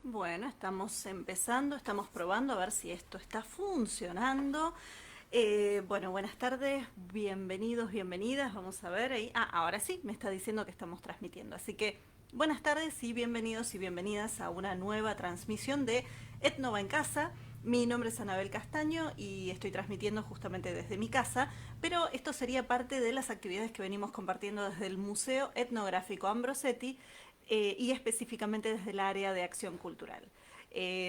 Bueno, estamos empezando, estamos probando a ver si esto está funcionando. Bueno, buenas tardes, bienvenidos, bienvenidas. Vamos a ver ahí. Ahora sí, me está diciendo que estamos transmitiendo. Así que buenas tardes y bienvenidos y bienvenidas a una nueva transmisión de Etnova en Casa. Mi nombre es Anabel Castaño y estoy transmitiendo justamente desde mi casa, pero esto sería parte de las actividades que venimos compartiendo desde el Museo Etnográfico Ambrosetti y específicamente desde el área de acción cultural.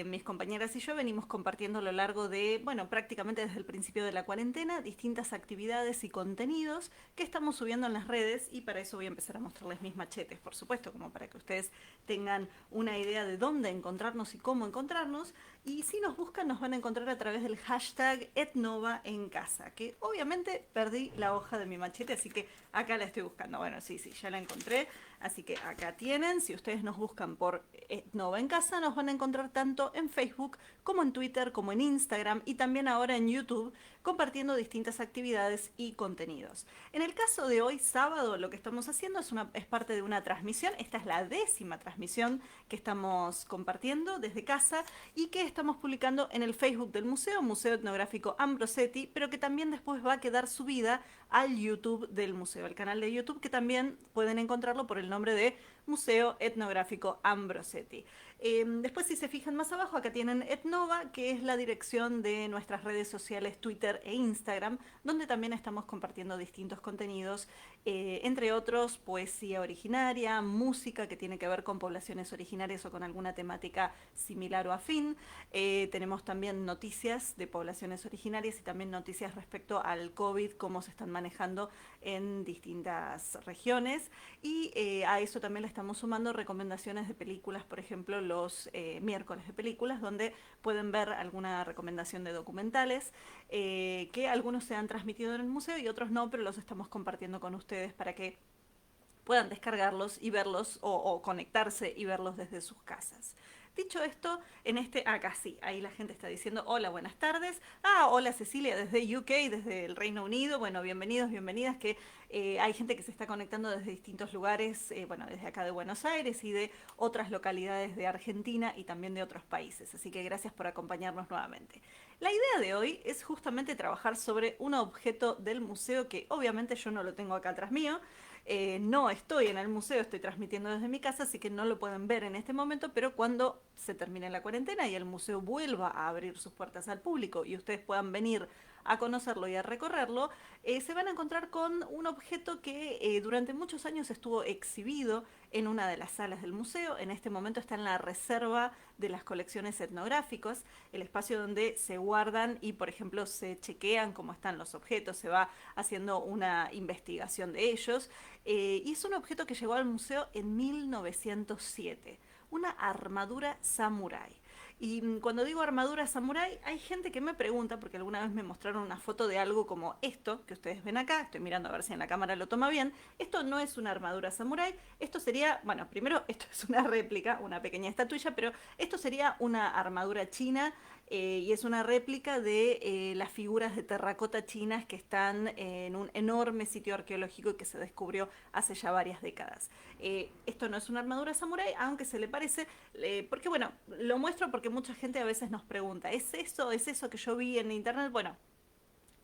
Mis compañeras y yo venimos compartiendo a lo largo de, bueno, prácticamente desde el principio de la cuarentena, distintas actividades y contenidos que estamos subiendo en las redes y para eso voy a empezar a mostrarles mis machetes, por supuesto, como para que ustedes tengan una idea de dónde encontrarnos y cómo encontrarnos. Y si nos buscan, nos van a encontrar a través del hashtag Etnova en casa, que obviamente perdí la hoja de mi machete, así que acá la estoy buscando. Bueno, sí, ya la encontré. Así que acá tienen, si ustedes nos buscan por Etnova en Casa, nos van a encontrar tanto en Facebook como en Twitter, como en Instagram y también ahora en YouTube, compartiendo distintas actividades y contenidos. En el caso de hoy, sábado, lo que estamos haciendo es parte de una transmisión. Esta es la 10ª transmisión que estamos compartiendo desde casa y que estamos publicando en el Facebook del museo, Museo Etnográfico Ambrosetti, pero que también después va a quedar subida al YouTube del museo, al canal de YouTube, que también pueden encontrarlo por el nombre de Museo Etnográfico Ambrosetti. Después, si se fijan más abajo, acá tienen Etnova, que es la dirección de nuestras redes sociales Twitter e Instagram, donde también estamos compartiendo distintos contenidos, entre otros poesía originaria, música que tiene que ver con poblaciones originarias o con alguna temática similar o afín. Tenemos también noticias de poblaciones originarias y también noticias respecto al COVID, cómo se están manejando en distintas regiones. Y a eso también le estamos sumando recomendaciones de películas, por ejemplo, los miércoles de películas, donde pueden ver alguna recomendación de documentales, que algunos se han transmitido en el museo y otros no, pero los estamos compartiendo con ustedes para que puedan descargarlos y verlos o conectarse y verlos desde sus casas. Dicho esto, acá sí, ahí la gente está diciendo hola, buenas tardes. Hola Cecilia desde UK, desde el Reino Unido. Bueno, bienvenidos, bienvenidas, que hay gente que se está conectando desde distintos lugares, bueno, desde acá de Buenos Aires y de otras localidades de Argentina y también de otros países. Así que gracias por acompañarnos nuevamente. La idea de hoy es justamente trabajar sobre un objeto del museo que obviamente yo no lo tengo acá atrás mío. No estoy en el museo, estoy transmitiendo desde mi casa, así que no lo pueden ver en este momento, pero cuando se termine la cuarentena y el museo vuelva a abrir sus puertas al público y ustedes puedan venir a conocerlo y a recorrerlo, se van a encontrar con un objeto que durante muchos años estuvo exhibido en una de las salas del museo. En este momento está en la reserva de las colecciones etnográficas, el espacio donde se guardan y, por ejemplo, se chequean cómo están los objetos, se va haciendo una investigación de ellos. Y es un objeto que llegó al museo en 1907, una armadura samurái. Y cuando digo armadura samurái, hay gente que me pregunta, porque alguna vez me mostraron una foto de algo como esto, que ustedes ven acá, estoy mirando a ver si en la cámara lo toma bien. Esto no es una armadura samurái, esto sería, bueno, primero esto es una réplica, una pequeña estatuilla, pero esto sería una armadura china, y es una réplica de las figuras de terracota chinas que están en un enorme sitio arqueológico que se descubrió hace ya varias décadas. Esto no es una armadura samurái, aunque se le parece, porque bueno, lo muestro porque mucha gente a veces nos pregunta, ¿es eso? ¿Es eso que yo vi en internet? Bueno,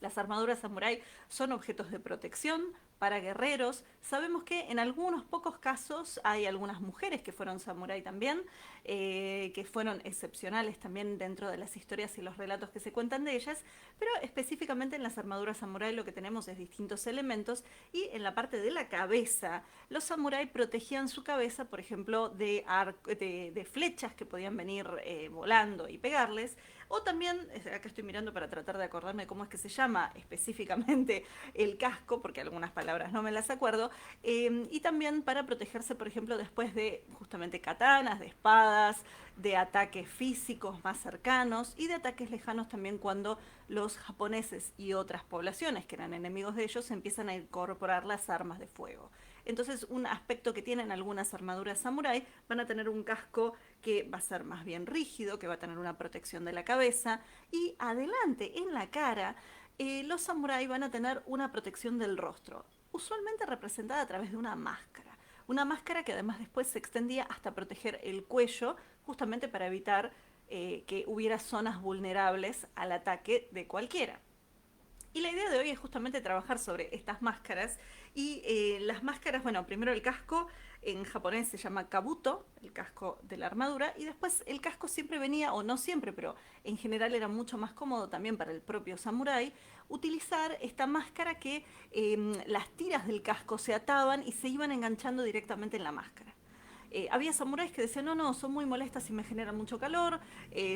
las armaduras samurái son objetos de protección para guerreros. Sabemos que en algunos pocos casos hay algunas mujeres que fueron samurái también, que fueron excepcionales también dentro de las historias y los relatos que se cuentan de ellas, pero específicamente en las armaduras samurái lo que tenemos es distintos elementos y en la parte de la cabeza, los samurái protegían su cabeza, por ejemplo, de flechas que podían venir volando y pegarles, o también, acá estoy mirando para tratar de acordarme cómo es que se llama específicamente el casco, porque algunas palabras no me las acuerdo, y también para protegerse, por ejemplo, después de justamente katanas, de espadas, de ataques físicos más cercanos y de ataques lejanos también cuando los japoneses y otras poblaciones que eran enemigos de ellos empiezan a incorporar las armas de fuego. Entonces, un aspecto que tienen algunas armaduras samurái, van a tener un casco que va a ser más bien rígido, que va a tener una protección de la cabeza, y adelante en la cara los samuráis van a tener una protección del rostro, usualmente representada a través de una máscara. Una máscara que además después se extendía hasta proteger el cuello justamente para evitar que hubiera zonas vulnerables al ataque de cualquiera. Y la idea de hoy es justamente trabajar sobre estas máscaras. Y las máscaras, bueno, primero el casco, en japonés se llama kabuto, el casco de la armadura, y después el casco siempre venía, o no siempre, pero en general era mucho más cómodo también para el propio samurái, utilizar esta máscara que las tiras del casco se ataban y se iban enganchando directamente en la máscara. Había samuráis que decían, no, no, son muy molestas y me generan mucho calor,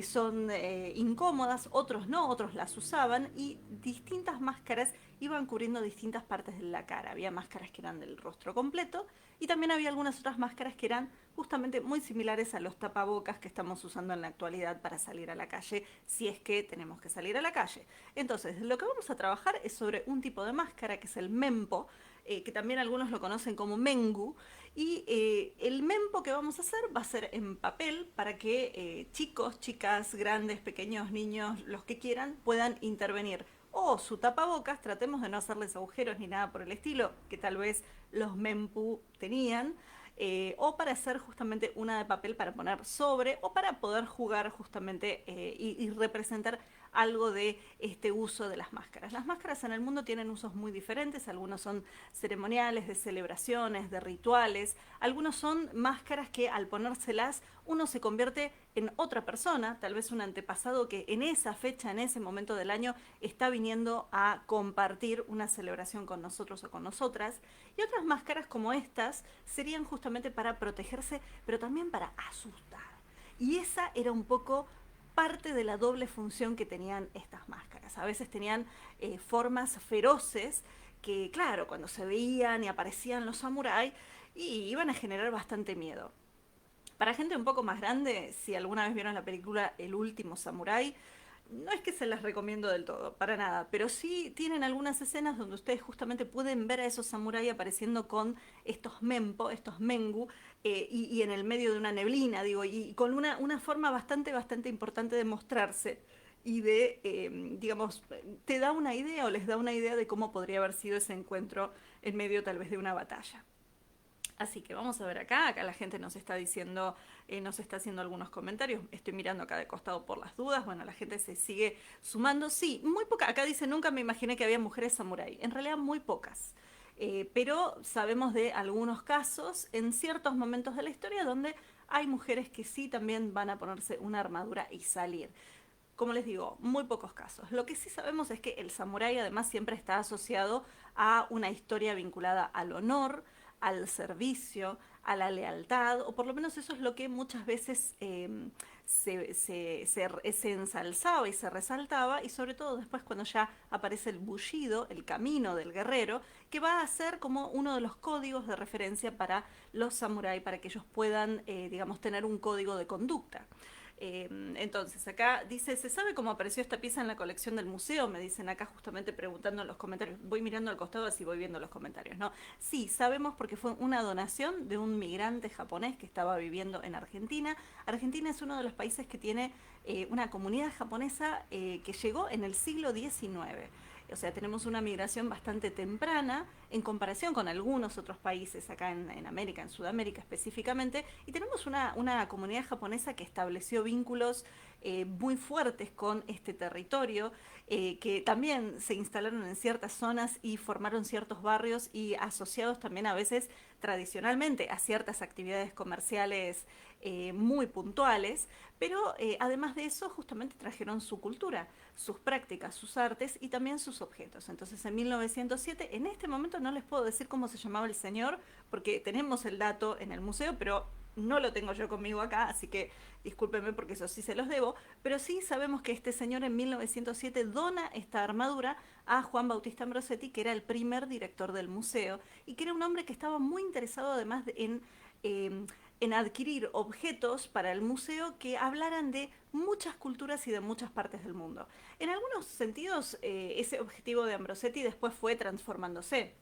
son incómodas, otros no, otros las usaban y distintas máscaras iban cubriendo distintas partes de la cara. Había máscaras que eran del rostro completo y también había algunas otras máscaras que eran justamente muy similares a los tapabocas que estamos usando en la actualidad para salir a la calle, si es que tenemos que salir a la calle. Entonces, lo que vamos a trabajar es sobre un tipo de máscara que es el mempo, que también algunos lo conocen como mengu, y el mempo que vamos a hacer va a ser en papel para que chicos, chicas, grandes, pequeños, niños, los que quieran, puedan intervenir. O su tapabocas, tratemos de no hacerles agujeros ni nada por el estilo, que tal vez los mempu tenían, o para hacer justamente una de papel para poner sobre, o para poder jugar justamente y representar algo de este uso de las máscaras. Las máscaras en el mundo tienen usos muy diferentes, algunos son ceremoniales, de celebraciones, de rituales, algunos son máscaras que al ponérselas uno se convierte en otra persona, tal vez un antepasado que en esa fecha, en ese momento del año, está viniendo a compartir una celebración con nosotros o con nosotras. Y otras máscaras como estas serían justamente para protegerse, pero también para asustar. Y esa era un poco parte de la doble función que tenían estas máscaras. A veces tenían formas feroces que, claro, cuando se veían y aparecían los samuráis, iban a generar bastante miedo. Para gente un poco más grande, si alguna vez vieron la película El último samurái, no es que se las recomiendo del todo, para nada, pero sí tienen algunas escenas donde ustedes justamente pueden ver a esos samuráis apareciendo con estos mempo, estos mengu, y en el medio de una neblina, digo, y con una forma bastante importante de mostrarse y de, digamos, te da una idea o les da una idea de cómo podría haber sido ese encuentro en medio tal vez de una batalla. Así que vamos a ver acá la gente nos está diciendo, nos está haciendo algunos comentarios, estoy mirando acá de costado por las dudas, bueno, la gente se sigue sumando, sí, muy poca, acá dice, nunca me imaginé que había mujeres samurái, en realidad muy pocas. Pero sabemos de algunos casos en ciertos momentos de la historia donde hay mujeres que sí también van a ponerse una armadura y salir. Como les digo, muy pocos casos. Lo que sí sabemos es que el samurái además siempre está asociado a una historia vinculada al honor, al servicio, a la lealtad, o por lo menos eso es lo que muchas veces se ensalzaba y se resaltaba, y sobre todo después cuando ya aparece el bushido, el camino del guerrero, que va a ser como uno de los códigos de referencia para los samuráis, para que ellos puedan, digamos, tener un código de conducta. Entonces, acá dice, ¿se sabe cómo apareció esta pieza en la colección del museo? Me dicen acá justamente preguntando en los comentarios. Voy mirando al costado así voy viendo los comentarios, ¿no? Sí, sabemos porque fue una donación de un migrante japonés que estaba viviendo en Argentina. Argentina es uno de los países que tiene una comunidad japonesa que llegó en el siglo XIX. O sea, tenemos una migración bastante temprana en comparación con algunos otros países acá en América, en Sudamérica específicamente, y tenemos una comunidad japonesa que estableció vínculos muy fuertes con este territorio, que también se instalaron en ciertas zonas y formaron ciertos barrios y asociados también a veces tradicionalmente a ciertas actividades comerciales muy puntuales, pero además de eso justamente trajeron su cultura, sus prácticas, sus artes y también sus objetos. Entonces en 1907, en este momento no les puedo decir cómo se llamaba el señor, porque tenemos el dato en el museo, pero no lo tengo yo conmigo acá, así que discúlpenme porque eso sí se los debo, pero sí sabemos que este señor en 1907 dona esta armadura a Juan Bautista Ambrosetti, que era el primer director del museo, y que era un hombre que estaba muy interesado además eh, en adquirir objetos para el museo que hablaran de muchas culturas y de muchas partes del mundo. En algunos sentidos, ese objetivo de Ambrosetti después fue transformándose.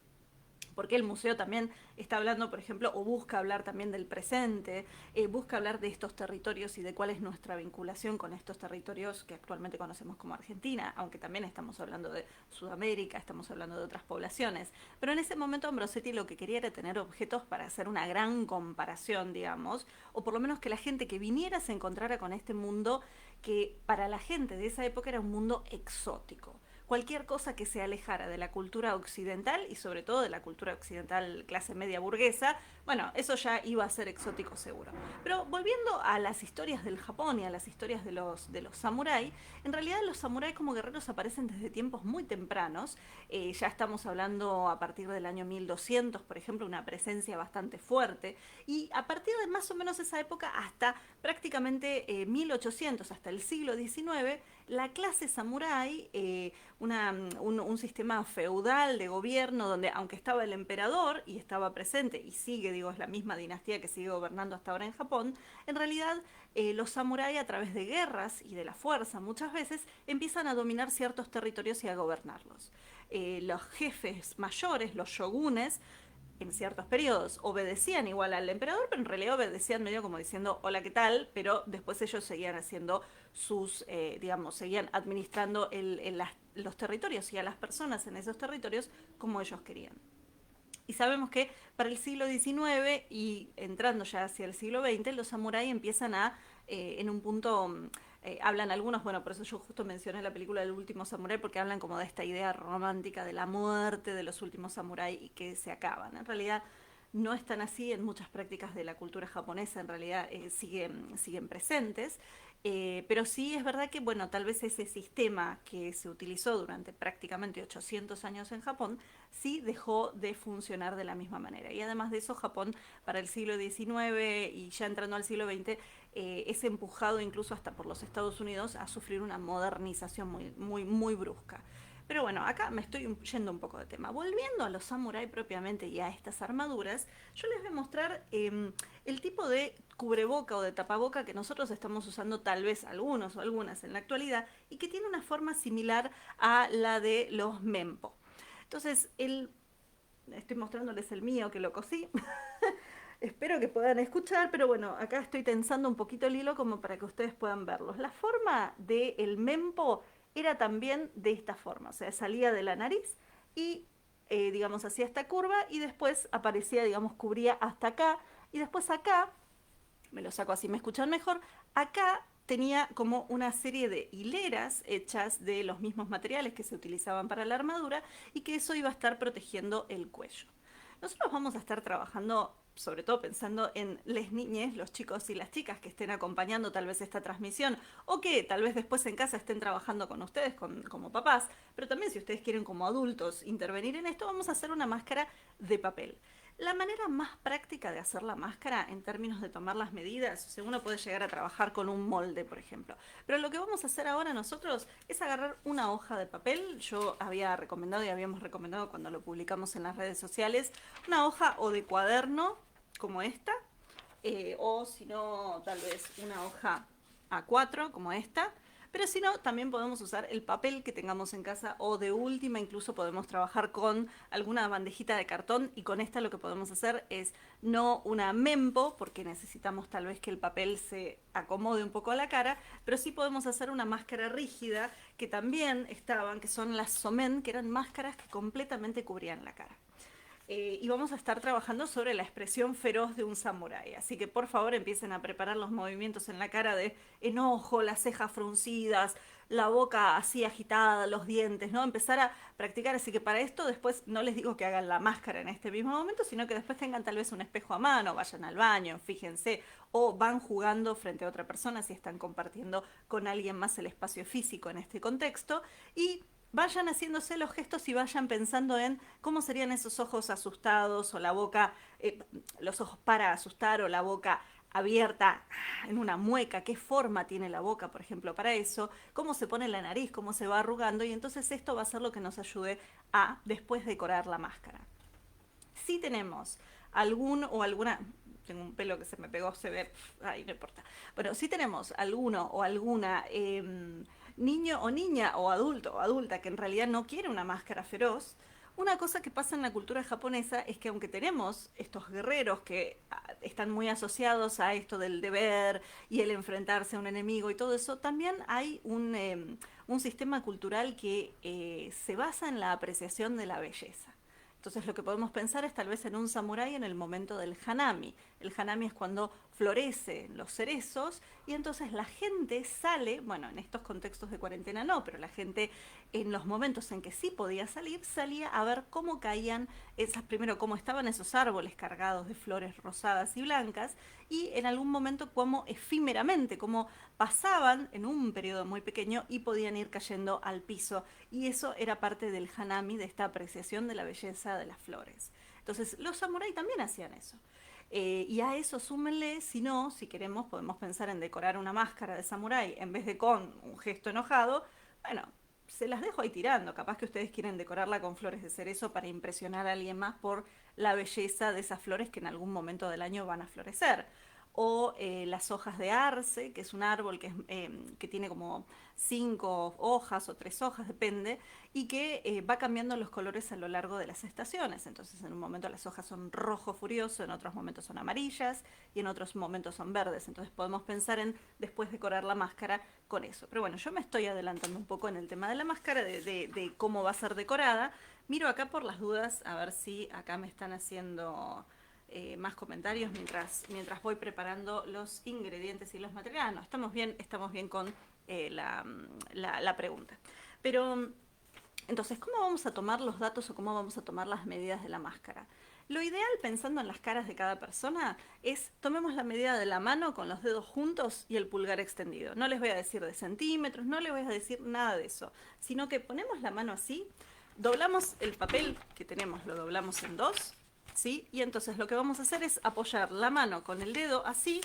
porque el museo también está hablando, por ejemplo, o busca hablar también del presente, busca hablar de estos territorios y de cuál es nuestra vinculación con estos territorios que actualmente conocemos como Argentina, aunque también estamos hablando de Sudamérica, estamos hablando de otras poblaciones. Pero en ese momento Ambrosetti lo que quería era tener objetos para hacer una gran comparación, digamos, o por lo menos que la gente que viniera se encontrara con este mundo que para la gente de esa época era un mundo exótico. Cualquier cosa que se alejara de la cultura occidental y sobre todo de la cultura occidental clase media burguesa, bueno, eso ya iba a ser exótico seguro. Pero volviendo a las historias del Japón y a las historias de los samuráis, en realidad los samuráis como guerreros aparecen desde tiempos muy tempranos. Ya estamos hablando a partir del año 1200, por ejemplo, una presencia bastante fuerte. Y a partir de más o menos esa época hasta prácticamente 1800, hasta el siglo XIX, la clase samurái, un sistema feudal de gobierno donde aunque estaba el emperador y estaba presente y sigue, digo, es la misma dinastía que sigue gobernando hasta ahora en Japón, en realidad los samuráis a través de guerras y de la fuerza muchas veces empiezan a dominar ciertos territorios y a gobernarlos. Los jefes mayores, los shogunes, en ciertos periodos obedecían igual al emperador, pero en realidad obedecían medio como diciendo hola, ¿qué tal? Pero después ellos seguían haciendo digamos, seguían administrando los territorios y a las personas en esos territorios como ellos querían. Y sabemos que para el siglo XIX y entrando ya hacia el siglo XX, los samuráis empiezan en un punto, hablan algunos, bueno, por eso yo justo mencioné la película del último samurái, porque hablan como de esta idea romántica de la muerte de los últimos samuráis y que se acaban. En realidad no están así en muchas prácticas de la cultura japonesa, en realidad siguen presentes, pero sí es verdad que, bueno, tal vez ese sistema que se utilizó durante prácticamente 800 años en Japón, sí dejó de funcionar de la misma manera. Y además de eso, Japón para el siglo XIX y ya entrando al siglo XX, es empujado incluso hasta por los Estados Unidos a sufrir una modernización muy brusca. Pero bueno, acá me estoy yendo un poco de tema. Volviendo a los samuráis propiamente y a estas armaduras, yo les voy a mostrar el tipo de cubreboca o de tapaboca que nosotros estamos usando tal vez algunos o algunas en la actualidad y que tiene una forma similar a la de los mempo. Entonces, estoy mostrándoles el mío que lo cosí. Espero que puedan escuchar, pero bueno, acá estoy tensando un poquito el hilo como para que ustedes puedan verlos. La forma del mempo era también de esta forma, o sea, salía de la nariz y, digamos, hacía esta curva y después aparecía, digamos, cubría hasta acá y después acá, me lo saco así, me escuchan mejor, acá tenía como una serie de hileras hechas de los mismos materiales que se utilizaban para la armadura y que eso iba a estar protegiendo el cuello. Nosotros vamos a estar trabajando, sobre todo pensando en les niñes, los chicos y las chicas que estén acompañando tal vez esta transmisión o que tal vez después en casa estén trabajando con ustedes como papás, pero también si ustedes quieren como adultos intervenir en esto, vamos a hacer una máscara de papel. La manera más práctica de hacer la máscara en términos de tomar las medidas, o sea, uno puede llegar a trabajar con un molde, por ejemplo. Pero lo que vamos a hacer ahora nosotros es agarrar una hoja de papel. Yo había recomendado y habíamos recomendado cuando lo publicamos en las redes sociales, una hoja o de cuaderno como esta, o si no, tal vez una hoja A4 como esta. Pero si no, también podemos usar el papel que tengamos en casa o de última incluso podemos trabajar con alguna bandejita de cartón y con esta lo que podemos hacer es no una mempo porque necesitamos tal vez que el papel se acomode un poco a la cara, pero sí podemos hacer una máscara rígida que también estaban, que son las somen, que eran máscaras que completamente cubrían la cara. Y vamos a estar trabajando sobre la expresión feroz de un samurái. Así que por favor empiecen a preparar los movimientos en la cara de enojo, las cejas fruncidas, la boca así agitada, los dientes, ¿no? Empezar a practicar. Así que para esto después no les digo que hagan la máscara en este mismo momento, sino que después tengan tal vez un espejo a mano, vayan al baño, fíjense, o van jugando frente a otra persona si están compartiendo con alguien más el espacio físico en este contexto. Y vayan haciéndose los gestos y vayan pensando en cómo serían esos ojos asustados o la boca, los ojos para asustar o la boca abierta en una mueca, qué forma tiene la boca, por ejemplo, para eso, cómo se pone la nariz, cómo se va arrugando y entonces esto va a ser lo que nos ayude a después decorar la máscara. Si tenemos algún o alguna, tengo un pelo que se me pegó, se ve, ay, no importa. Bueno, si tenemos alguno o alguna niño o niña o adulto o adulta que en realidad no quiere una máscara feroz, Una cosa que pasa en la cultura japonesa es que aunque tenemos estos guerreros que están muy asociados a esto del deber y el enfrentarse a un enemigo y todo eso, también hay un sistema cultural que se basa en la apreciación de la belleza. Entonces lo que podemos pensar es tal vez en un samurái en el momento del hanami. El hanami es cuando florecen los cerezos y entonces la gente sale, bueno, en estos contextos de cuarentena no, pero la gente en los momentos en que sí podía salir, salía a ver cómo caían esas, primero cómo estaban esos árboles cargados de flores rosadas y blancas, y en algún momento cómo efímeramente, cómo pasaban en un periodo muy pequeño y podían ir cayendo al piso. Y eso era parte del hanami, de esta apreciación de la belleza de las flores. Entonces los samuráis también hacían eso. Y a eso súmenle, si no, si queremos, podemos pensar en decorar una máscara de samurái en vez de con un gesto enojado. Bueno, se las dejo ahí tirando. Capaz que ustedes quieren decorarla con flores de cerezo para impresionar a alguien más por la belleza de esas flores que en algún momento del año van a florecer. O las hojas de arce, que es un árbol que tiene como 5 hojas o 3 hojas, depende, y que va cambiando los colores a lo largo de las estaciones. Entonces en un momento las hojas son rojo furioso, en otros momentos son amarillas y en otros momentos son verdes. Entonces podemos pensar en después decorar la máscara con eso. Pero bueno, yo me estoy adelantando un poco en el tema de la máscara, de cómo va a ser decorada. Miro acá por las dudas, a ver si acá me están haciendo más comentarios mientras voy preparando los ingredientes y los materiales. No, estamos bien con la pregunta. Pero entonces, ¿cómo vamos a tomar los datos o cómo vamos a tomar las medidas de la máscara? Lo ideal, pensando en las caras de cada persona, es tomemos la medida de la mano con los dedos juntos y el pulgar extendido. No les voy a decir de centímetros, no les voy a decir nada de eso, sino que ponemos la mano así, doblamos el papel que tenemos, lo doblamos en dos, ¿sí? Y entonces lo que vamos a hacer es apoyar la mano con el dedo así,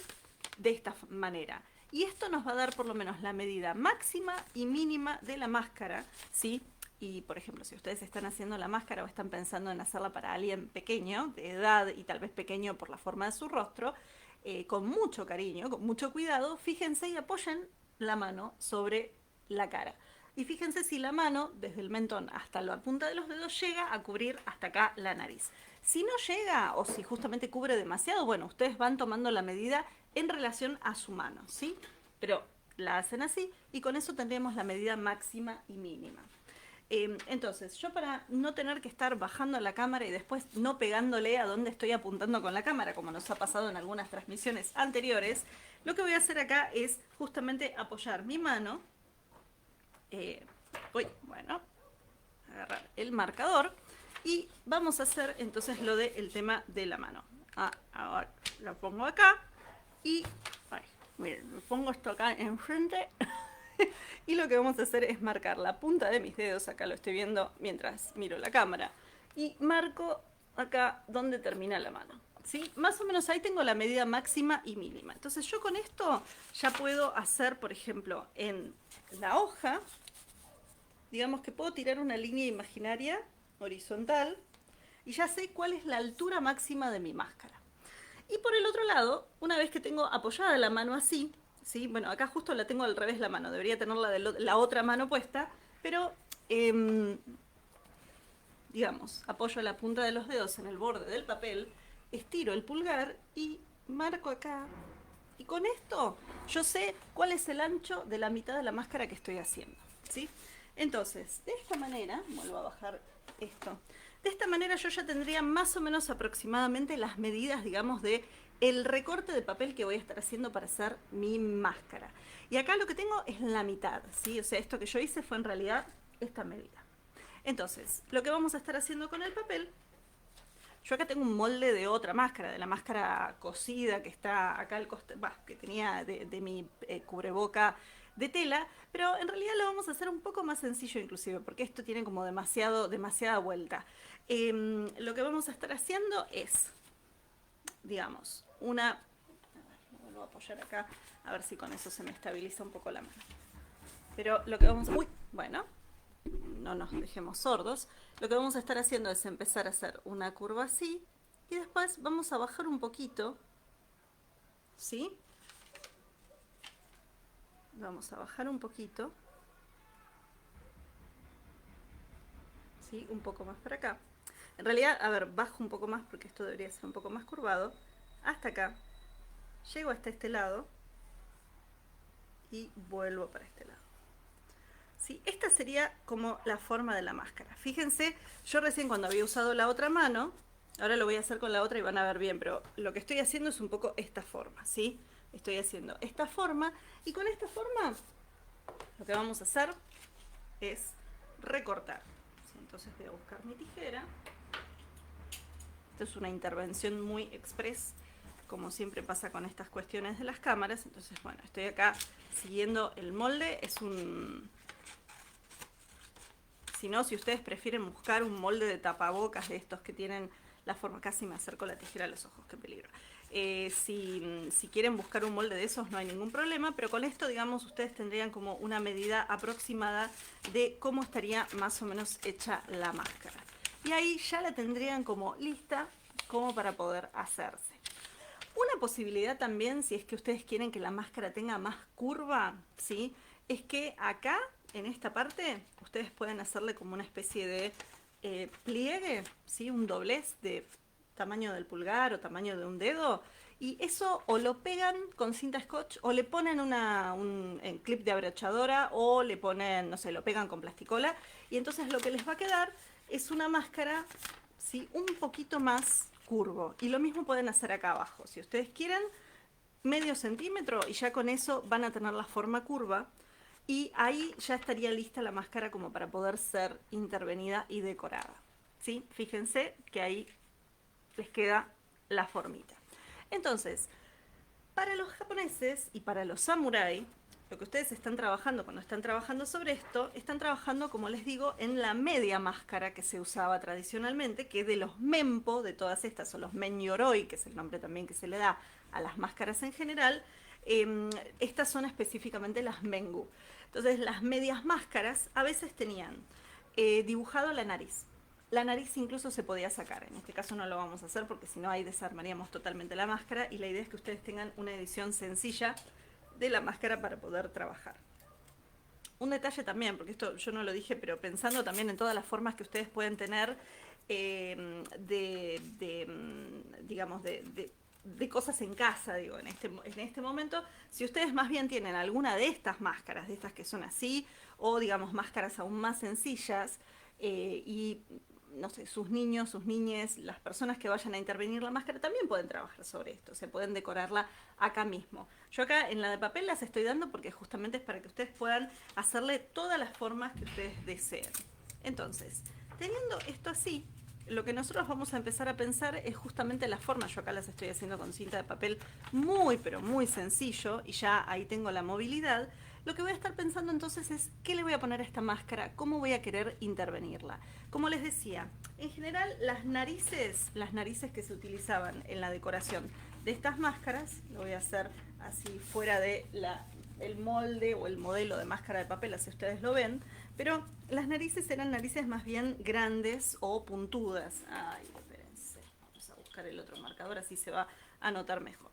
de esta manera. Y esto nos va a dar por lo menos la medida máxima y mínima de la máscara, ¿sí? Y, por ejemplo, si ustedes están haciendo la máscara o están pensando en hacerla para alguien pequeño, de edad y tal vez pequeño por la forma de su rostro, con mucho cariño, con mucho cuidado, fíjense y apoyen la mano sobre la cara. Y fíjense si la mano, desde el mentón hasta la punta de los dedos, llega a cubrir hasta acá la nariz. Si no llega o si justamente cubre demasiado, bueno, ustedes van tomando la medida en relación a su mano, ¿sí? Pero la hacen así y con eso tendríamos la medida máxima y mínima. Entonces, yo para no tener que estar bajando la cámara y después no pegándole a donde estoy apuntando con la cámara, como nos ha pasado en algunas transmisiones anteriores, lo que voy a hacer acá es justamente apoyar mi mano, bueno, agarrar el marcador y vamos a hacer entonces lo del tema de la mano. Ahora lo pongo acá y, miren, me pongo esto acá enfrente. Y lo que vamos a hacer es marcar la punta de mis dedos, acá lo estoy viendo mientras miro la cámara, y marco acá donde termina la mano, ¿sí? Más o menos ahí tengo la medida máxima y mínima. Entonces yo con esto ya puedo hacer, por ejemplo, en la hoja, digamos que puedo tirar una línea imaginaria horizontal y ya sé cuál es la altura máxima de mi máscara. Y por el otro lado, una vez que tengo apoyada la mano así, ¿sí? Bueno, acá justo la tengo al revés la mano, debería tenerla de la otra mano puesta, pero digamos, apoyo la punta de los dedos en el borde del papel, estiro el pulgar y marco acá. Y con esto yo sé cuál es el ancho de la mitad de la máscara que estoy haciendo, ¿sí? Entonces, de esta manera, vuelvo a bajar esto, de esta manera yo ya tendría más o menos aproximadamente las medidas, digamos, de el recorte de papel que voy a estar haciendo para hacer mi máscara. Y acá lo que tengo es la mitad, ¿sí? O sea, esto que yo hice fue en realidad esta medida. Entonces, lo que vamos a estar haciendo con el papel, yo acá tengo un molde de otra máscara, de la máscara cosida que está acá al costado, que tenía de mi cubreboca de tela, pero en realidad lo vamos a hacer un poco más sencillo inclusive, porque esto tiene como demasiada vuelta. Lo que vamos a estar haciendo es, digamos, a ver, lo vuelvo a apoyar acá, a ver si con eso se me estabiliza un poco la mano. Pero lo que vamos a... bueno, no nos dejemos sordos. Lo que vamos a estar haciendo es empezar a hacer una curva así y después vamos a bajar un poquito, ¿sí? Vamos a bajar un poquito, ¿sí? Un poco más para acá. En realidad, a ver, bajo un poco más porque esto debería ser un poco más curvado. Hasta acá. Llego hasta este lado y vuelvo para este lado. ¿Sí? Esta sería como la forma de la máscara. Fíjense, yo recién cuando había usado la otra mano, ahora lo voy a hacer con la otra y van a ver bien, pero lo que estoy haciendo es un poco esta forma, ¿sí? Estoy haciendo esta forma y con esta forma lo que vamos a hacer es recortar. ¿Sí? Entonces voy a buscar mi tijera. Esto es una intervención muy express, como siempre pasa con estas cuestiones de las cámaras. Entonces, bueno, estoy acá siguiendo el molde. Es un... Si no, si ustedes prefieren buscar un molde de tapabocas de estos que tienen la forma... Casi me acerco la tijera a los ojos, qué peligro. Si quieren buscar un molde de esos no hay ningún problema, pero con esto, digamos, ustedes tendrían como una medida aproximada de cómo estaría más o menos hecha la máscara. Y ahí ya la tendrían como lista como para poder hacerse. Una posibilidad también, si es que ustedes quieren que la máscara tenga más curva, ¿sí? Es que acá, en esta parte, ustedes pueden hacerle como una especie de pliegue, ¿sí? Un doblez de tamaño del pulgar o tamaño de un dedo. Y eso o lo pegan con cinta scotch o le ponen un clip de abrochadora o le ponen, no sé, lo pegan con plasticola. Y entonces lo que les va a quedar es una máscara, ¿sí? Un poquito más curvo. Y lo mismo pueden hacer acá abajo. Si ustedes quieren, medio centímetro y ya con eso van a tener la forma curva. Y ahí ya estaría lista la máscara como para poder ser intervenida y decorada. ¿Sí? Fíjense que ahí les queda la formita. Entonces, para los japoneses y para los samuráis, lo que ustedes están trabajando cuando están trabajando sobre esto, están trabajando, como les digo, en la media máscara que se usaba tradicionalmente, que de los mempo, de todas estas, o los menyoroi, que es el nombre también que se le da a las máscaras en general, estas son específicamente las mengu. Entonces, las medias máscaras a veces tenían dibujado la nariz. La nariz incluso se podía sacar. En este caso no lo vamos a hacer porque si no ahí desarmaríamos totalmente la máscara y la idea es que ustedes tengan una edición sencilla de la máscara para poder trabajar. Un detalle también, porque esto yo no lo dije, pero pensando también en todas las formas que ustedes pueden tener digamos, de cosas en casa, digo, en este momento, si ustedes más bien tienen alguna de estas máscaras, de estas que son así, o digamos máscaras aún más sencillas, y no sé, sus niños, sus niñes, las personas que vayan a intervenir la máscara también pueden trabajar sobre esto, se pueden decorarla acá mismo. Yo acá en la de papel las estoy dando porque justamente es para que ustedes puedan hacerle todas las formas que ustedes deseen. Entonces, teniendo esto así, lo que nosotros vamos a empezar a pensar es justamente la forma. Yo acá las estoy haciendo con cinta de papel muy, pero muy sencillo y ya ahí tengo la movilidad. Lo que voy a estar pensando entonces es qué le voy a poner a esta máscara, cómo voy a querer intervenirla. Como les decía, en general las narices que se utilizaban en la decoración de estas máscaras, lo voy a hacer así fuera de el molde o el modelo de máscara de papel, así ustedes lo ven, pero las narices eran narices más bien grandes o puntudas. Ay, espérense, vamos a buscar el otro marcador, así se va a notar mejor.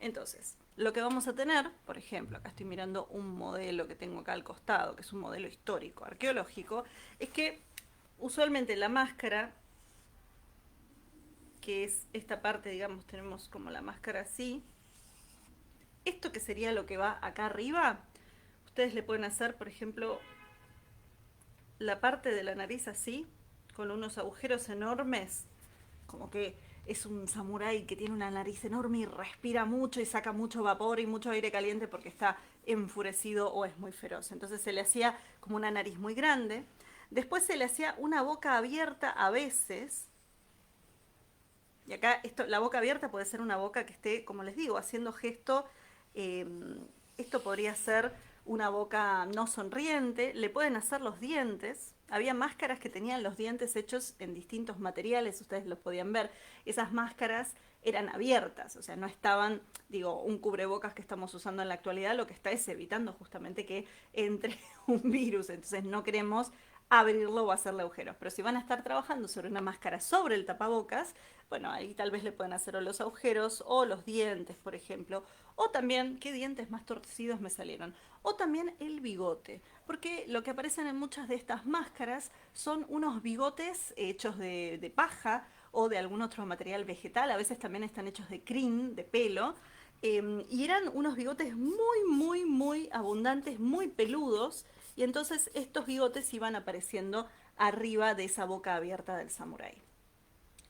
Entonces, lo que vamos a tener, por ejemplo, acá estoy mirando un modelo que tengo acá al costado, que es un modelo histórico, arqueológico, es que usualmente la máscara, que es esta parte, digamos, tenemos como la máscara así, esto que sería lo que va acá arriba, ustedes le pueden hacer, por ejemplo, la parte de la nariz así, con unos agujeros enormes, como que es un samurái que tiene una nariz enorme y respira mucho y saca mucho vapor y mucho aire caliente porque está enfurecido o es muy feroz. Entonces se le hacía como una nariz muy grande. Después se le hacía una boca abierta a veces. Y acá la boca abierta puede ser una boca que esté, como les digo, haciendo gesto. eh, Esto podría ser una boca no sonriente. Le pueden hacer los dientes. Había máscaras que tenían los dientes hechos en distintos materiales, ustedes los podían ver. Esas máscaras eran abiertas, o sea, no estaban, digo, un cubrebocas que estamos usando en la actualidad, lo que está es evitando justamente que entre un virus. Entonces no queremos abrirlo o hacerle agujeros. Pero si van a estar trabajando sobre una máscara sobre el tapabocas, bueno, ahí tal vez le pueden hacer o los agujeros o los dientes, por ejemplo. O también, ¿qué dientes más torcidos me salieron? O también el bigote. Porque lo que aparecen en muchas de estas máscaras son unos bigotes hechos de paja o de algún otro material vegetal. A veces también están hechos de crin, de pelo. Y eran unos bigotes muy, muy, muy abundantes, muy peludos. Y entonces estos bigotes iban apareciendo arriba de esa boca abierta del samurái.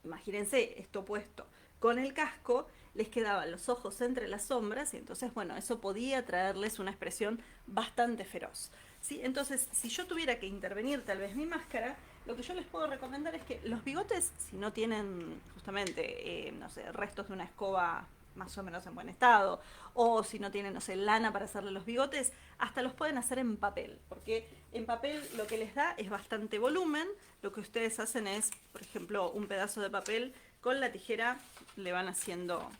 Imagínense esto puesto con el casco, les quedaban los ojos entre las sombras y entonces, bueno, eso podía traerles una expresión bastante feroz. ¿Sí? Entonces, si yo tuviera que intervenir tal vez mi máscara, lo que yo les puedo recomendar es que los bigotes, si no tienen justamente, no sé, restos de una escoba más o menos en buen estado, o si no tienen, no sé, lana para hacerle los bigotes, hasta los pueden hacer en papel, porque en papel lo que les da es bastante volumen. Lo que ustedes hacen es, por ejemplo, un pedazo de papel con la tijera le van haciendo,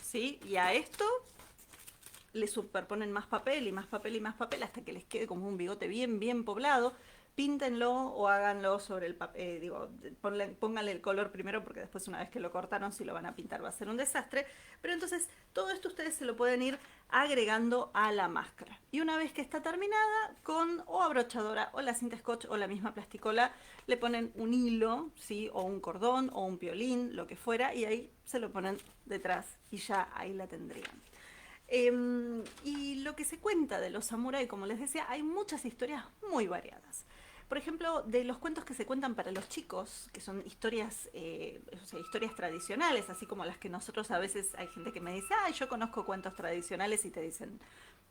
¿sí? Y a esto le superponen más papel y más papel y más papel hasta que les quede como un bigote bien, bien poblado. Píntenlo o háganlo sobre el papel, digo, pónganle el color primero porque después una vez que lo cortaron, si lo van a pintar va a ser un desastre. Pero entonces todo esto ustedes se lo pueden ir agregando a la máscara. Y una vez que está terminada, con o abrochadora o la cinta scotch o la misma plasticola, le ponen un hilo, ¿sí? O un cordón o un piolín, lo que fuera, y ahí se lo ponen detrás y ya ahí la tendrían. Y lo que se cuenta de los samuráis, como les decía, hay muchas historias muy variadas. Por ejemplo, de los cuentos que se cuentan para los chicos, que son historias, o sea, historias tradicionales, así como las que nosotros a veces hay gente que me dice, ay, yo conozco cuentos tradicionales y te dicen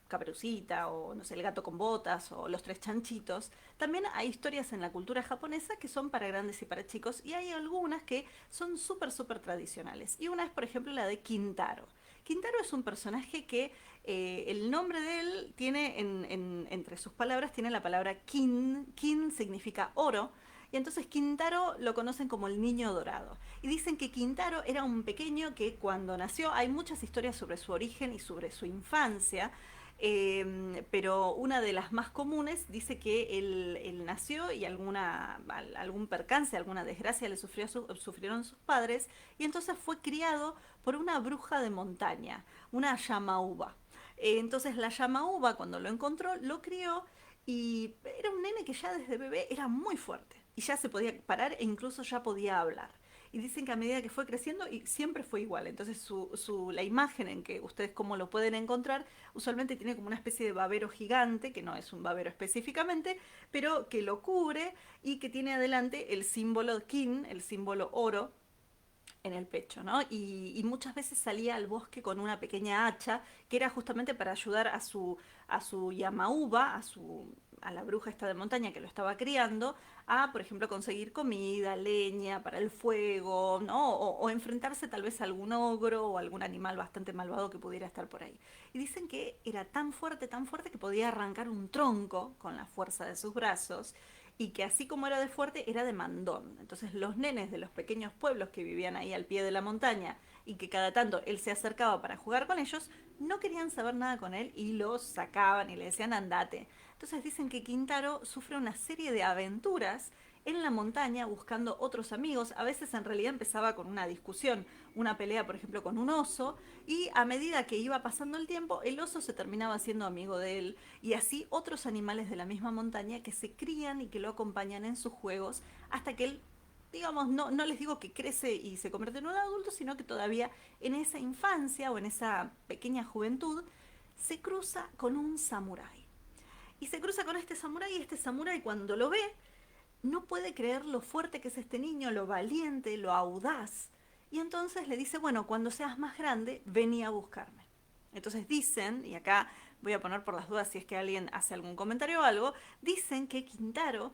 Caperucita o no sé, el gato con botas o los tres chanchitos. También hay historias en la cultura japonesa que son para grandes y para chicos y hay algunas que son súper, súper tradicionales. Y una es, por ejemplo, la de Quintaro. Quintaro es un personaje que el nombre de él tiene, entre sus palabras, tiene la palabra kin. Kin significa oro. Y entonces Quintaro lo conocen como el niño dorado. Y dicen que Quintaro era un pequeño que cuando nació, hay muchas historias sobre su origen y sobre su infancia, pero una de las más comunes dice que él nació y algún percance, alguna desgracia sufrieron sus padres, y entonces fue criado por una bruja de montaña, una Yamauba. Entonces la Yamauba cuando lo encontró, lo crió y era un nene que ya desde bebé era muy fuerte y ya se podía parar e incluso ya podía hablar. Y dicen que a medida que fue creciendo y siempre fue igual. Entonces la imagen en que ustedes cómo lo pueden encontrar, usualmente tiene como una especie de babero gigante, que no es un babero específicamente, pero que lo cubre y que tiene adelante el símbolo kin, el símbolo oro, en el pecho, ¿no? Y muchas veces salía al bosque con una pequeña hacha, que era justamente para ayudar a su Yamauba, a la bruja esta de montaña que lo estaba criando, a, por ejemplo, conseguir comida, leña para el fuego, ¿no? O enfrentarse tal vez a algún ogro o algún animal bastante malvado que pudiera estar por ahí. Y dicen que era tan fuerte que podía arrancar un tronco con la fuerza de sus brazos y que así como era de fuerte, era de mandón. Entonces los nenes de los pequeños pueblos que vivían ahí al pie de la montaña y que cada tanto él se acercaba para jugar con ellos, no querían saber nada con él y lo sacaban y le decían andate. Entonces dicen que Quintaro sufre una serie de aventuras en la montaña buscando otros amigos. A veces en realidad empezaba con una discusión, una pelea por ejemplo con un oso, y a medida que iba pasando el tiempo el oso se terminaba siendo amigo de él, y así otros animales de la misma montaña que se crían y que lo acompañan en sus juegos hasta que él, digamos, no les digo que crece y se convierte en un adulto, sino que todavía en esa infancia o en esa pequeña juventud se cruza con un samurái. Y se cruza con este samurái y este samurái cuando lo ve no puede creer lo fuerte que es este niño, lo valiente, lo audaz. Y entonces le dice, bueno, cuando seas más grande, vení a buscarme. Entonces dicen, y acá voy a poner por las dudas si es que alguien hace algún comentario o algo, dicen que Quintaro,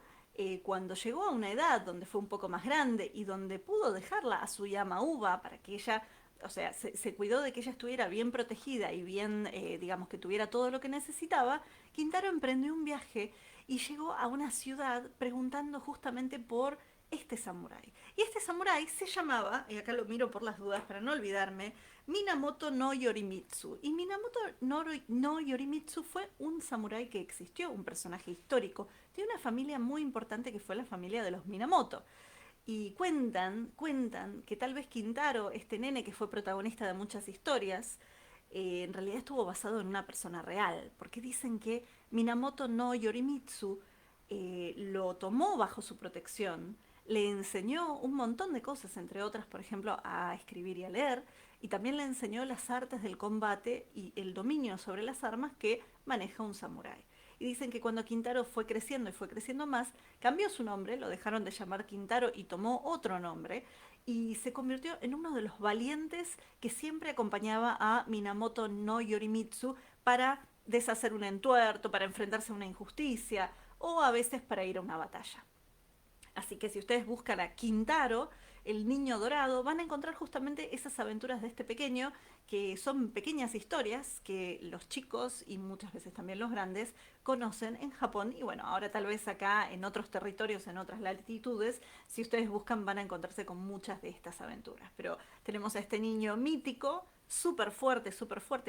cuando llegó a una edad donde fue un poco más grande y donde pudo dejarla a su Yamauba para que ella, o sea, se cuidó de que ella estuviera bien protegida y bien, digamos, que tuviera todo lo que necesitaba, Quintaro emprendió un viaje y llegó a una ciudad preguntando justamente por este samurái. Y este samurái se llamaba, y acá lo miro por las dudas para no olvidarme, Minamoto no Yorimitsu. Y Minamoto no Yorimitsu fue un samurái que existió, un personaje histórico de una familia muy importante que fue la familia de los Minamoto. Y cuentan que tal vez Quintaro, este nene que fue protagonista de muchas historias, en realidad estuvo basado en una persona real, porque dicen que Minamoto no Yorimitsu lo tomó bajo su protección, le enseñó un montón de cosas, entre otras, por ejemplo, a escribir y a leer, y también le enseñó las artes del combate y el dominio sobre las armas que maneja un samurái. Y dicen que cuando Quintaro fue creciendo y fue creciendo más, cambió su nombre, lo dejaron de llamar Quintaro y tomó otro nombre, y se convirtió en uno de los valientes que siempre acompañaba a Minamoto no Yorimitsu para deshacer un entuerto, para enfrentarse a una injusticia o a veces para ir a una batalla. Así que si ustedes buscan a Quintaro, el niño dorado, van a encontrar justamente esas aventuras de este pequeño, que son pequeñas historias que los chicos y muchas veces también los grandes conocen en Japón. Y bueno, ahora tal vez acá en otros territorios, en otras latitudes, si ustedes buscan van a encontrarse con muchas de estas aventuras. Pero tenemos a este niño mítico, súper fuerte,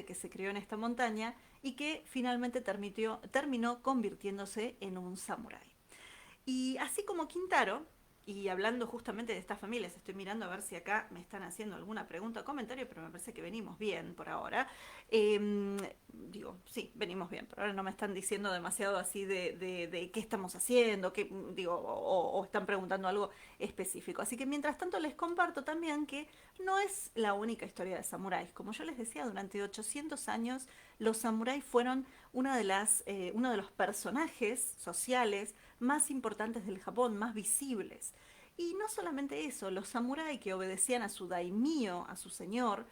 que se crió en esta montaña y que finalmente terminó convirtiéndose en un samurái. Y así como Quintaro, y hablando justamente de estas familias, estoy mirando a ver si acá me están haciendo alguna pregunta o comentario, pero me parece que venimos bien por ahora. Digo, sí, venimos bien, por ahora no me están diciendo demasiado así de qué estamos haciendo, qué, digo, o están preguntando algo específico. Así que mientras tanto les comparto también que no es la única historia de samuráis. Como yo les decía, durante 800 años los samuráis fueron uno de los personajes sociales más importantes del Japón, más visibles. Y no solamente eso, los samuráis que obedecían a su daimyo, a su señor,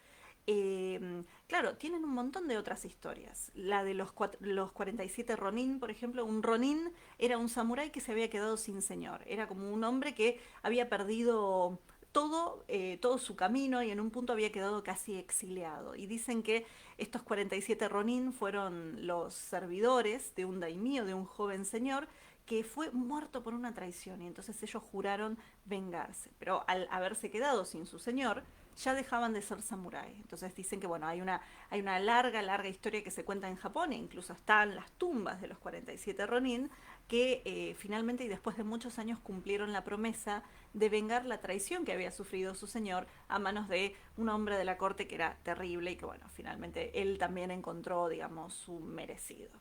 claro, tienen un montón de otras historias. La de los 47 Ronin, por ejemplo, un Ronin era un samurái que se había quedado sin señor. Era como un hombre que había perdido todo su camino y en un punto había quedado casi exiliado. Y dicen que estos 47 Ronin fueron los servidores de un daimyo, de un joven señor, que fue muerto por una traición y entonces ellos juraron vengarse. Pero al haberse quedado sin su señor, ya dejaban de ser samuráis. Entonces dicen que bueno, hay una larga historia que se cuenta en Japón e incluso están las tumbas de los 47 Ronin que finalmente y después de muchos años cumplieron la promesa de vengar la traición que había sufrido su señor a manos de un hombre de la corte que era terrible y que bueno, finalmente él también encontró, digamos, su merecido.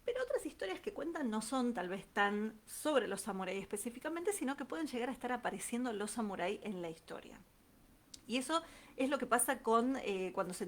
Pero otras historias que cuentan no son tal vez tan sobre los samuráis específicamente, sino que pueden llegar a estar apareciendo los samuráis en la historia. Y eso es lo que pasa con cuando se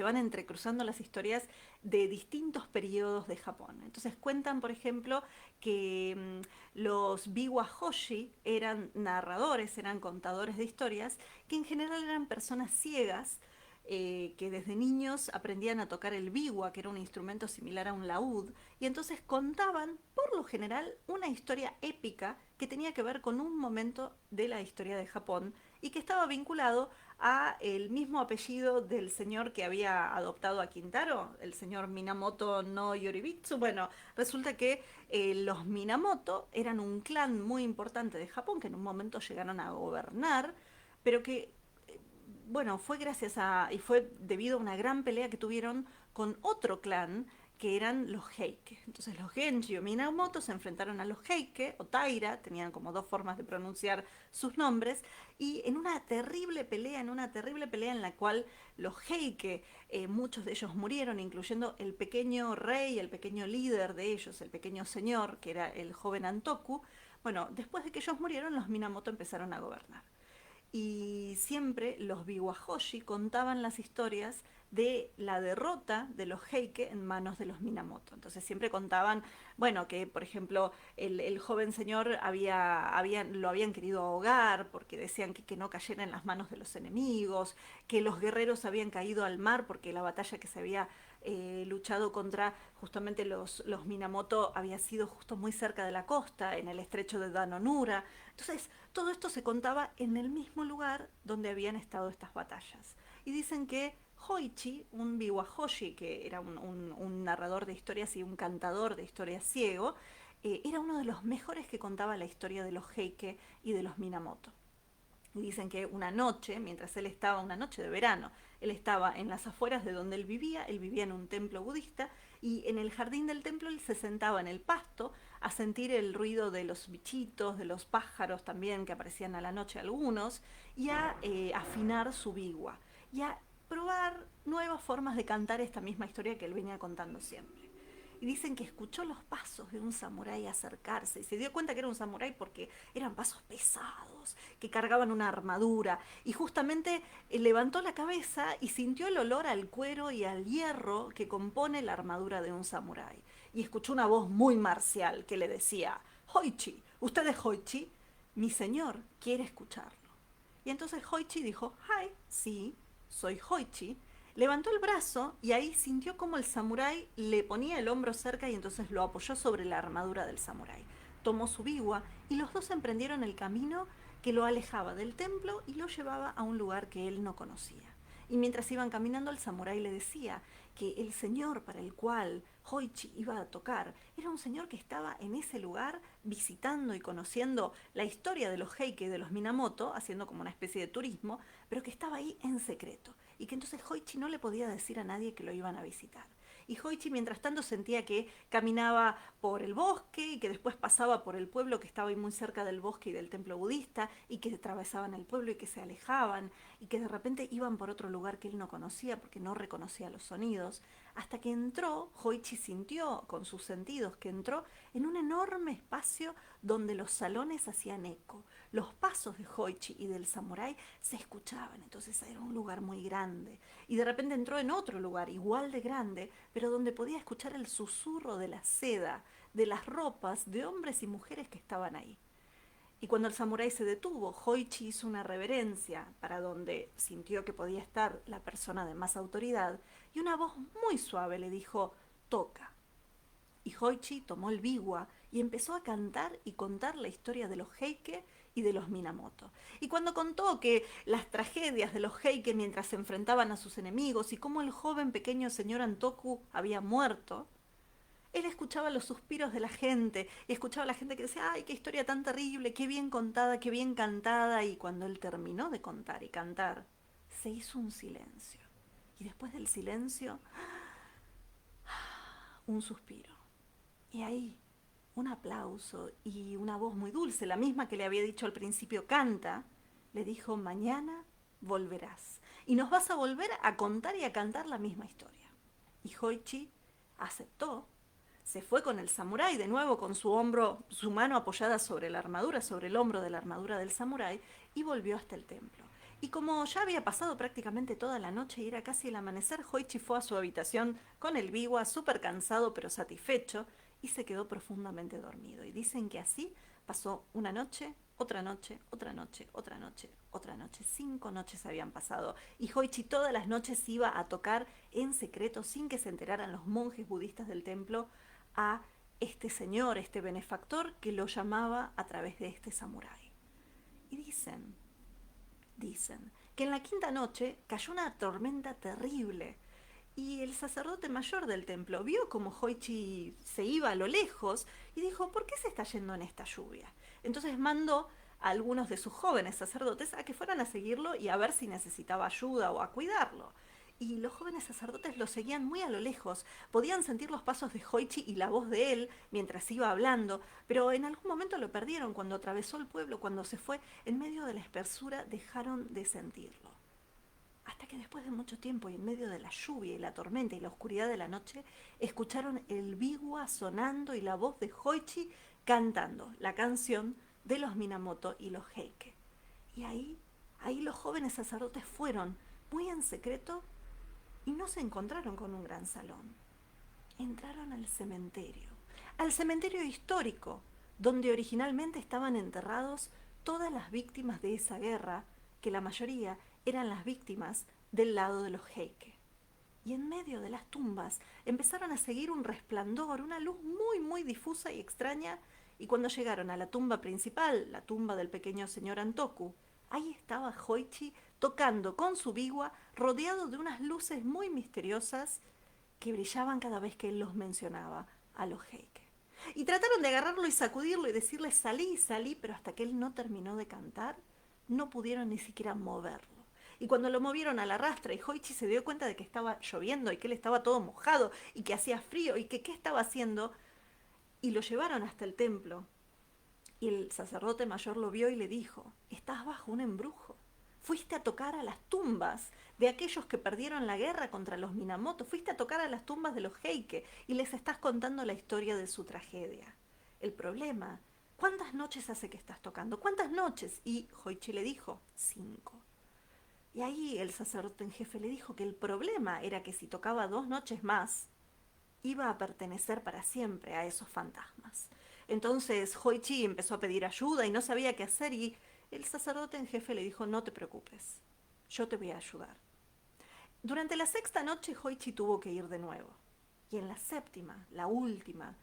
van entrecruzando las historias de distintos periodos de Japón. Entonces cuentan, por ejemplo, que los biwa hoshi eran narradores, eran contadores de historias, que en general eran personas ciegas, que desde niños aprendían a tocar el biwa, que era un instrumento similar a un laúd, y entonces contaban, por lo general, una historia épica que tenía que ver con un momento de la historia de Japón y que estaba vinculado a el mismo apellido del señor que había adoptado a Quintaro, el señor Minamoto no Yoribitsu. Bueno, resulta que los Minamoto eran un clan muy importante de Japón que en un momento llegaron a gobernar, pero que bueno, fue gracias a, y fue debido a una gran pelea que tuvieron con otro clan que eran los Heike. Entonces los Genji o Minamoto se enfrentaron a los Heike o Taira, tenían como dos formas de pronunciar sus nombres, y en una terrible pelea en la cual los Heike, muchos de ellos murieron, incluyendo el pequeño rey, el pequeño líder de ellos, el pequeño señor, que era el joven Antoku. Bueno, después de que ellos murieron, los Minamoto empezaron a gobernar y siempre los Biwahoshi contaban las historias de la derrota de los Heike en manos de los Minamoto. Entonces siempre contaban, bueno, que por ejemplo el joven señor lo habían querido ahogar porque decían que no cayera en las manos de los enemigos, que los guerreros habían caído al mar porque la batalla que se había luchado contra justamente los Minamoto había sido justo muy cerca de la costa, en el estrecho de Danonura. Entonces, todo esto se contaba en el mismo lugar donde habían estado estas batallas. Y dicen que Hoichi, un biwahoshi, que era un narrador de historias y un cantador de historias ciego, era uno de los mejores que contaba la historia de los Heike y de los Minamoto. Y dicen que una noche, mientras él estaba, una noche de verano, él estaba en las afueras de donde él vivía en un templo budista, y en el jardín del templo él se sentaba en el pasto a sentir el ruido de los bichitos, de los pájaros también que aparecían a la noche algunos, y a afinar su bigua, y a probar nuevas formas de cantar esta misma historia que él venía contando siempre. Y dicen que escuchó los pasos de un samurái acercarse y se dio cuenta que era un samurái porque eran pasos pesados, que cargaban una armadura. Y justamente levantó la cabeza y sintió el olor al cuero y al hierro que compone la armadura de un samurái. Y escuchó una voz muy marcial que le decía: Hoichi, ¿usted es Hoichi? Mi señor quiere escucharlo. Y entonces Hoichi dijo: Hi, sí, soy Hoichi. Levantó el brazo y ahí sintió como el samurái le ponía el hombro cerca y entonces lo apoyó sobre la armadura del samurái. Tomó su biwa y los dos emprendieron el camino que lo alejaba del templo y lo llevaba a un lugar que él no conocía. Y mientras iban caminando, el samurái le decía que el señor para el cual Hoichi iba a tocar era un señor que estaba en ese lugar visitando y conociendo la historia de los Heike y de los Minamoto, haciendo como una especie de turismo, pero que estaba ahí en secreto y que entonces Hoichi no le podía decir a nadie que lo iban a visitar. Y Hoichi mientras tanto sentía que caminaba por el bosque y que después pasaba por el pueblo que estaba ahí muy cerca del bosque y del templo budista y que atravesaban el pueblo y que se alejaban y que de repente iban por otro lugar que él no conocía porque no reconocía los sonidos, hasta que entró, Hoichi sintió con sus sentidos que entró en un enorme espacio donde los salones hacían eco. Los pasos de Hoichi y del samurái se escuchaban, entonces era un lugar muy grande. Y de repente entró en otro lugar igual de grande, pero donde podía escuchar el susurro de la seda, de las ropas de hombres y mujeres que estaban ahí. Y cuando el samurái se detuvo, Hoichi hizo una reverencia para donde sintió que podía estar la persona de más autoridad, y una voz muy suave le dijo: toca. Y Hoichi tomó el biwa y empezó a cantar y contar la historia de los Heike y de los Minamoto. Y cuando contó que las tragedias de los Heike mientras se enfrentaban a sus enemigos y cómo el joven pequeño señor Antoku había muerto, él escuchaba los suspiros de la gente y escuchaba a la gente que decía: ay, qué historia tan terrible, qué bien contada, qué bien cantada. Y cuando él terminó de contar y cantar, se hizo un silencio. Y después del silencio, un suspiro. Y ahí, un aplauso y una voz muy dulce, la misma que le había dicho al principio: canta, le dijo: mañana volverás. Y nos vas a volver a contar y a cantar la misma historia. Y Hoichi aceptó. Se fue con el samurái de nuevo con su hombro, su mano apoyada sobre la armadura, sobre el hombro de la armadura del samurái, y volvió hasta el templo. Y como ya había pasado prácticamente toda la noche y era casi el amanecer, Hoichi fue a su habitación con el biwa, súper cansado pero satisfecho, y se quedó profundamente dormido. Y dicen que así pasó una noche, otra noche, otra noche, otra noche, otra noche. 5 noches habían pasado. Y Hoichi todas las noches iba a tocar en secreto, sin que se enteraran los monjes budistas del templo, a este señor, este benefactor, que lo llamaba a través de este samurái. Y dicen que en la quinta noche cayó una tormenta terrible. Y el sacerdote mayor del templo vio como Hoichi se iba a lo lejos y dijo: ¿por qué se está yendo en esta lluvia? Entonces mandó a algunos de sus jóvenes sacerdotes a que fueran a seguirlo y a ver si necesitaba ayuda o a cuidarlo. Y los jóvenes sacerdotes lo seguían muy a lo lejos, podían sentir los pasos de Hoichi y la voz de él mientras iba hablando, pero en algún momento lo perdieron cuando atravesó el pueblo, cuando se fue en medio de la espesura, dejaron de sentirlo. Hasta que después de mucho tiempo y en medio de la lluvia y la tormenta y la oscuridad de la noche, escucharon el biwa sonando y la voz de Hoichi cantando la canción de los Minamoto y los Heike. Y ahí los jóvenes sacerdotes fueron, muy en secreto, y no se encontraron con un gran salón. Entraron al cementerio histórico, donde originalmente estaban enterrados todas las víctimas de esa guerra, que la mayoría eran las víctimas del lado de los Heike. Y en medio de las tumbas empezaron a seguir un resplandor, una luz muy, muy difusa y extraña, y cuando llegaron a la tumba principal, la tumba del pequeño señor Antoku, ahí estaba Hoichi tocando con su biwa, rodeado de unas luces muy misteriosas que brillaban cada vez que él los mencionaba a los Heike. Y trataron de agarrarlo y sacudirlo y decirle salí, salí, pero hasta que él no terminó de cantar, no pudieron ni siquiera moverlo. Y cuando lo movieron a la rastra y Hoichi se dio cuenta de que estaba lloviendo y que él estaba todo mojado y que hacía frío y que qué estaba haciendo, y lo llevaron hasta el templo. Y el sacerdote mayor lo vio y le dijo, estás bajo un embrujo. Fuiste a tocar a las tumbas de aquellos que perdieron la guerra contra los Minamoto. Fuiste a tocar a las tumbas de los Heike y les estás contando la historia de su tragedia. El problema, ¿cuántas noches hace que estás tocando? ¿Cuántas noches? Y Hoichi le dijo, 5. Y ahí el sacerdote en jefe le dijo que el problema era que si tocaba 2 noches más, iba a pertenecer para siempre a esos fantasmas. Entonces Hoichi empezó a pedir ayuda y no sabía qué hacer y el sacerdote en jefe le dijo, no te preocupes, yo te voy a ayudar. Durante la sexta noche Hoichi tuvo que ir de nuevo. Y en la séptima, la última,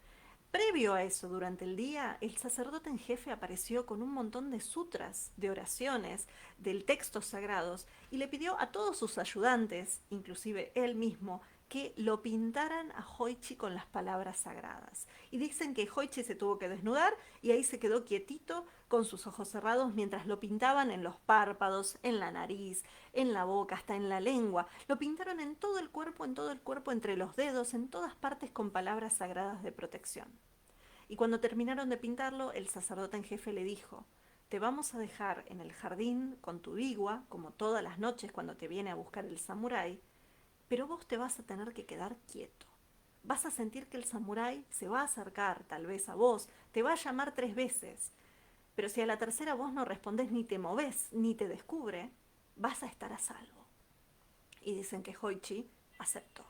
previo a eso, durante el día, el sacerdote en jefe apareció con un montón de sutras, de oraciones, de textos sagrados, y le pidió a todos sus ayudantes, inclusive él mismo, que lo pintaran a Hoichi con las palabras sagradas. Y dicen que Hoichi se tuvo que desnudar y ahí se quedó quietito con sus ojos cerrados mientras lo pintaban en los párpados, en la nariz, en la boca, hasta en la lengua. Lo pintaron en todo el cuerpo, entre los dedos, en todas partes con palabras sagradas de protección. Y cuando terminaron de pintarlo, el sacerdote en jefe le dijo, te vamos a dejar en el jardín con tu biwa, como todas las noches cuando te viene a buscar el samurái, pero vos te vas a tener que quedar quieto. Vas a sentir que el samurái se va a acercar tal vez a vos, te va a llamar 3 veces, pero si a la tercera vos no respondés ni te movés ni te descubre, vas a estar a salvo. Y dicen que Hoichi aceptó.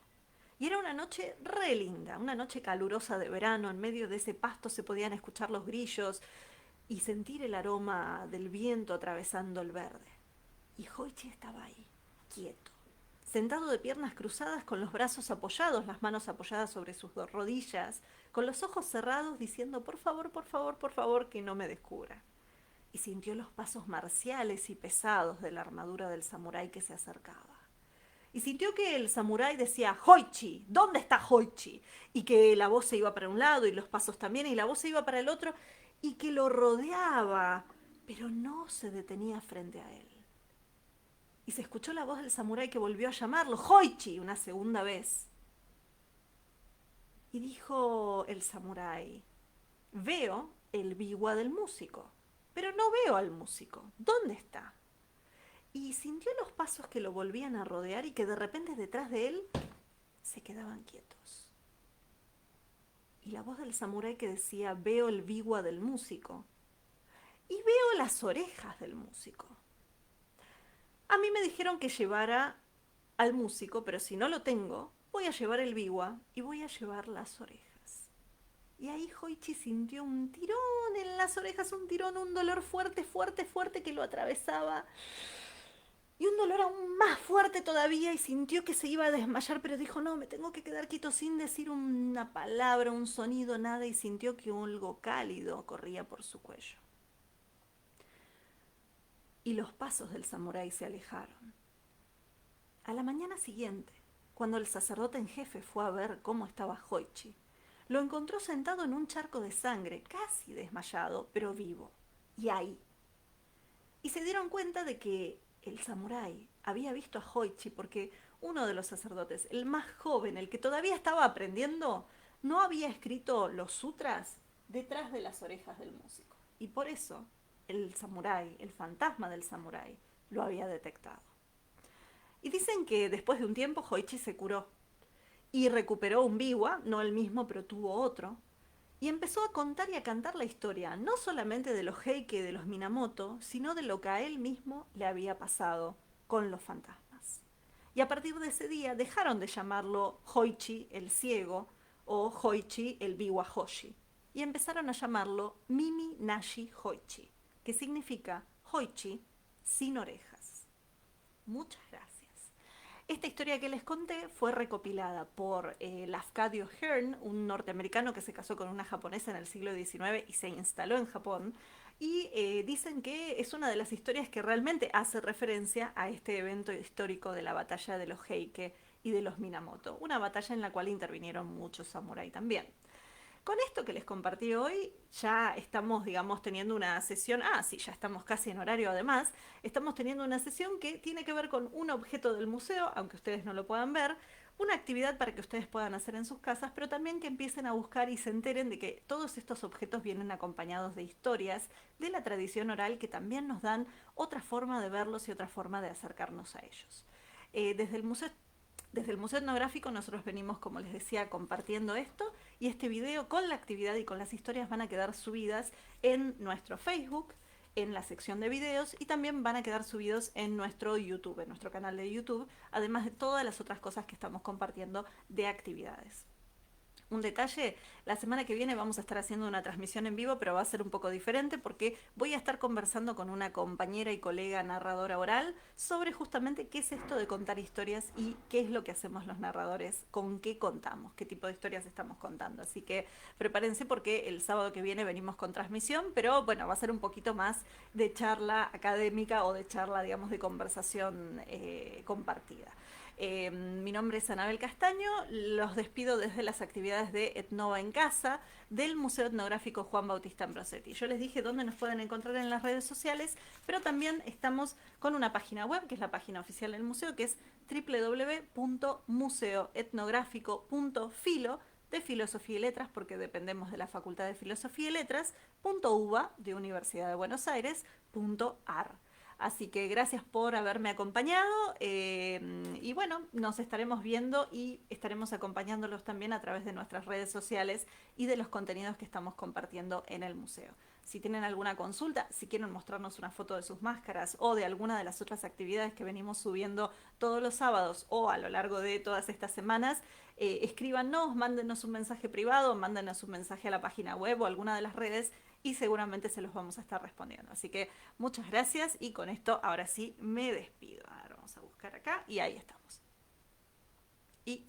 Y era una noche re linda, una noche calurosa de verano, en medio de ese pasto se podían escuchar los grillos y sentir el aroma del viento atravesando el verde. Y Hoichi estaba ahí, quieto, sentado de piernas cruzadas con los brazos apoyados, las manos apoyadas sobre sus 2 rodillas, con los ojos cerrados diciendo por favor, por favor, por favor que no me descubra. Y sintió los pasos marciales y pesados de la armadura del samurái que se acercaba. Y sintió que el samurái decía, Hoichi, ¿dónde está Hoichi? Y que la voz se iba para un lado y los pasos también, y la voz se iba para el otro, y que lo rodeaba, pero no se detenía frente a él. Y se escuchó la voz del samurái que volvió a llamarlo, Hoichi, una segunda vez. Y dijo el samurái, veo el biwa del músico, pero no veo al músico. ¿Dónde está? Y sintió los pasos que lo volvían a rodear y que de repente detrás de él se quedaban quietos. Y la voz del samurái que decía, veo el biwa del músico y veo las orejas del músico. A mí me dijeron que llevara al músico, pero si no lo tengo, voy a llevar el biwa y voy a llevar las orejas. Y ahí Hoichi sintió un tirón en las orejas, un tirón, un dolor fuerte, fuerte, fuerte que lo atravesaba. Y un dolor aún más fuerte todavía y sintió que se iba a desmayar, pero dijo, no, me tengo que quedar quieto sin decir una palabra, un sonido, nada, y sintió que algo cálido corría por su cuello. Y los pasos del samurái se alejaron. A la mañana siguiente, cuando el sacerdote en jefe fue a ver cómo estaba Hoichi, lo encontró sentado en un charco de sangre, casi desmayado, pero vivo. Y ahí. Y se dieron cuenta de que el samurái había visto a Hoichi porque uno de los sacerdotes, el más joven, el que todavía estaba aprendiendo, no había escrito los sutras detrás de las orejas del músico. Y por eso el samurái, el fantasma del samurái, lo había detectado. Y dicen que después de un tiempo Hoichi se curó y recuperó un biwa, no el mismo, pero tuvo otro, y empezó a contar y a cantar la historia, no solamente de los Heike de los Minamoto, sino de lo que a él mismo le había pasado con los fantasmas. Y a partir de ese día dejaron de llamarlo Hoichi el ciego o Hoichi el biwa Hoshi y empezaron a llamarlo Mimi Nashi Hoichi, que significa Hoichi sin orejas. Muchas gracias. Esta historia que les conté fue recopilada por Lafcadio Hearn, un norteamericano que se casó con una japonesa en el siglo XIX y se instaló en Japón. Y dicen que es una de las historias que realmente hace referencia a este evento histórico de la batalla de los Heike y de los Minamoto, una batalla en la cual intervinieron muchos samurái también. Con esto que les compartí hoy, ya estamos, digamos, teniendo una sesión, sí, ya estamos casi en horario además, estamos teniendo una sesión que tiene que ver con un objeto del museo, aunque ustedes no lo puedan ver, una actividad para que ustedes puedan hacer en sus casas, pero también que empiecen a buscar y se enteren de que todos estos objetos vienen acompañados de historias de la tradición oral que también nos dan otra forma de verlos y otra forma de acercarnos a ellos. Desde el museo desde el Museo Etnográfico nosotros venimos, como les decía, compartiendo esto y este video con la actividad y con las historias van a quedar subidas en nuestro Facebook, en la sección de videos y también van a quedar subidos en nuestro YouTube, en nuestro canal de YouTube, además de todas las otras cosas que estamos compartiendo de actividades. Un detalle, la semana que viene vamos a estar haciendo una transmisión en vivo, pero va a ser un poco diferente porque voy a estar conversando con una compañera y colega narradora oral sobre justamente qué es esto de contar historias y qué es lo que hacemos los narradores, con qué contamos, qué tipo de historias estamos contando. Así que prepárense porque el sábado que viene venimos con transmisión, pero bueno, va a ser un poquito más de charla académica o de charla, digamos, de conversación compartida. Mi nombre es Anabel Castaño, los despido desde las actividades de Etnova en Casa del Museo Etnográfico Juan Bautista Ambrosetti. Yo les dije dónde nos pueden encontrar en las redes sociales, pero también estamos con una página web, que es la página oficial del museo, que es www.museoetnográfico.filo, de Filosofía y Letras, porque dependemos de la Facultad de Filosofía y Letras, .uva, de Universidad de Buenos Aires, .ar. Así que gracias por haberme acompañado y bueno, nos estaremos viendo y estaremos acompañándolos también a través de nuestras redes sociales y de los contenidos que estamos compartiendo en el museo. Si tienen alguna consulta, si quieren mostrarnos una foto de sus máscaras o de alguna de las otras actividades que venimos subiendo todos los sábados o a lo largo de todas estas semanas, escríbanos, mándenos un mensaje privado, mándenos un mensaje a la página web o a alguna de las redes y seguramente se los vamos a estar respondiendo. Así que muchas gracias y con esto ahora sí me despido. Ahora vamos a buscar acá y ahí estamos. Y